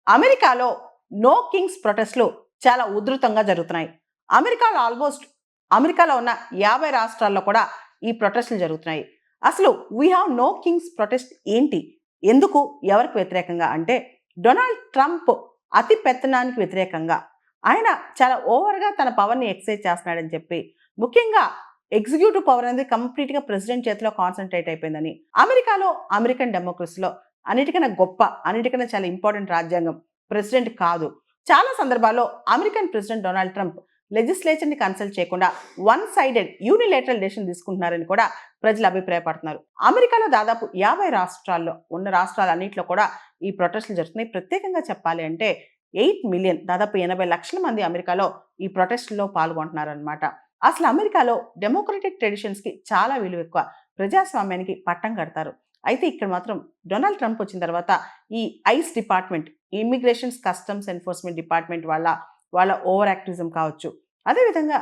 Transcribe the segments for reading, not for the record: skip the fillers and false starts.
అమెరికాలో no Kings ప్రొటెస్టులు చాలా ఉధృతంగా జరుగుతున్నాయి. అమెరికాలో ఉన్న 50 రాష్ట్రాల్లో కూడా ఈ ప్రొటెస్టులు జరుగుతున్నాయి. అసలు we have no kings protest ఏంటి? ఎందుకు? ఎవరికి వ్యతిరేకంగా? అంటే డొనాల్డ్ ట్రంప్ అతి పెత్తనానికి వ్యతిరేకంగా. ఆయన చాలా ఓవర్‌గా తన పవర్‌ని ఎక్సర్సైజ్ చేస్తున్నాడని చెప్పి, ముఖ్యంగా ఎగ్జిక్యూటివ్ పవర్ అనేది కంప్లీట్‌గా ప్రెసిడెంట్ చేతిలో కాన్సంట్రేట్ అయిపోయిందని. అమెరికాలో, అమెరికన్ డెమోక్రసీలో అన్నిటికన్నా గొప్ప, అన్నిటికన్నా చాలా ఇంపార్టెంట్ రాజ్యాంగం ప్రెసిడెంట్ కాదు. చాలా సందర్భాల్లో అమెరికన్ ప్రెసిడెంట్ డొనాల్డ్ ట్రంప్ లెజిస్లేచర్‌ని కన్సల్ట్ చేయకుండా వన్ సైడెడ్ యూనిలేటరల్ డెసిషన్ తీసుకుంటున్నారని కూడా ప్రజలు అభిప్రాయపడుతున్నారు. అమెరికాలో దాదాపు 50 రాష్ట్రాల్లో ఉన్న రాష్ట్రాలన్నిట్లో కూడా ఈ ప్రొటెస్టులు జరుగుతున్నాయి. ప్రత్యేకంగా చెప్పాలి అంటే 8 మిలియన్ దాదాపు 80 లక్షల మంది అమెరికాలో ఈ ప్రొటెస్టుల్లో పాల్గొంటున్నారనమాట. అసలు అమెరికాలో డెమోక్రటిక్ ట్రెడిషన్స్‌కి చాలా విలువ ఎక్కువ. ప్రజాస్వామ్యానికి పట్టం కడతారు. అయితే ఇక్కడ మాత్రం డొనాల్డ్ ట్రంప్ వచ్చిన తర్వాత ఈ ICE department, immigrations customs enforcement department వాళ్ళ ఓవర్ యాక్టివిజం కావచ్చు. అదేవిధంగా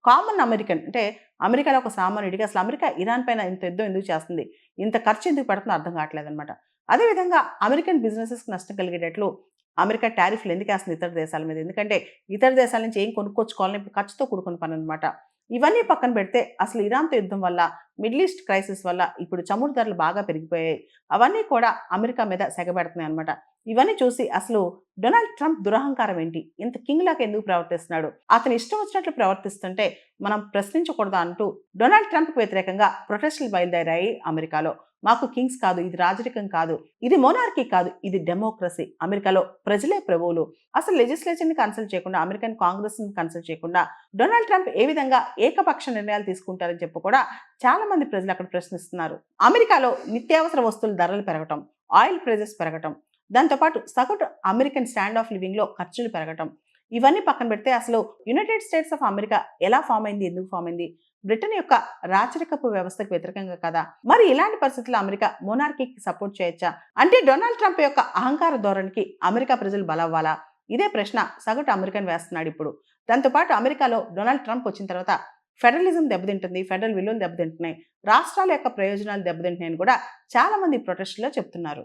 కామన్ అమెరికన్ అంటే అమెరికాలో ఒక సామాన్యుడిగా అసలు అమెరికా ఇరాన్ పైన ఇంత యుద్ధం ఎందుకు చేస్తుంది? ఇంత ఖర్చు ఎందుకు పెడుతుందో అర్థం కావట్లేదనమాట. అదేవిధంగా అమెరికన్ బిజినెసెస్‌కి నష్టం కలిగేటట్లు అమెరికా టారిఫ్‌లు ఎందుకేస్తుంది ఇతర దేశాల మీద? ఎందుకంటే ఇతర దేశాల నుంచి ఏం కొనుక్కొచ్చుకోవాలని ఇప్పుడు ఖర్చుతో కూడుకున్న పననమాట. ఇవన్నీ పక్కన పెడితే అసలు ఇరాన్‌తో యుద్ధం వల్ల, మిడిల్ ఈస్ట్ క్రైసిస్ వల్ల ఇప్పుడు చమురు ధరలు బాగా పెరిగిపోయాయి. అవన్నీ కూడా అమెరికా మీద సెగబెడుతున్నాయన్నమాట. ఇవన్నీ చూసి అసలు డొనాల్డ్ ట్రంప్ దురహంకారం ఏంటి? ఇంత కింగ్ లాగా ఎందుకు ప్రవర్తిస్తున్నాడు? అతని ఇష్టం వచ్చినట్లు ప్రవర్తిస్తుంటే మనం ప్రశ్నించకూడదా అంటూ డొనాల్డ్ ట్రంప్‌కి వ్యతిరేకంగా ప్రొటెస్టులు బయలుదేరాయి అమెరికాలో. మాకు కింగ్స్ కాదు, ఇది రాజరికం కాదు, ఇది మోనార్కీ కాదు, ఇది డెమోక్రసీ. అమెరికాలో ప్రజలే ప్రభువులు. అసలు లెజిస్లేచర్‌ని కన్సల్ట్ చేయకుండా, అమెరికన్ కాంగ్రెస్‌ని కన్సల్ట్ చేయకుండా డొనాల్డ్ ట్రంప్ ఏ విధంగా ఏకపక్ష నిర్ణయాలు తీసుకుంటారని చెప్పి కూడా చాలా మంది ప్రజలు అక్కడ ప్రశ్నిస్తున్నారు. అమెరికాలో నిత్యావసర వస్తువుల ధరలు పెరగటం, ఆయిల్ ప్రైజెస్ పెరగటం, దాంతోపాటు సగటు అమెరికన్ స్టాండ్ ఆఫ్ లివింగ్‌లో ఖర్చులు పెరగటం, ఇవన్నీ పక్కన పెడితే అసలు యునైటెడ్ స్టేట్స్ ఆఫ్ అమెరికా ఎలా ఫామ్ అయింది? ఎందుకు ఫామ్ అయింది? బ్రిటన్ యొక్క రాచరికపు వ్యవస్థకు వ్యతిరేకంగా కదా! మరి ఇలాంటి పరిస్థితుల్లో అమెరికా మోనార్కీకి సపోర్ట్ చేయొచ్చా? అంటే డొనాల్డ్ ట్రంప్ యొక్క అహంకార ధోరణికి అమెరికా ప్రజలు బలవ్వాలా? ఇదే ప్రశ్న సగటు అమెరికన్ వేస్తున్నాడిప్పుడు. దాంతోపాటు అమెరికాలో డొనాల్డ్ ట్రంప్ వచ్చిన తర్వాత ఫెడరలిజం దెబ్బతింటుంది. ఫెడరల్ విలువలు దెబ్బతింటున్నాయి. రాష్ట్రాల యొక్క ప్రయోజనాలు దెబ్బతింటున్నాయని కూడా చాలా మంది ప్రొటెస్ట్‌లో చెప్తున్నారు.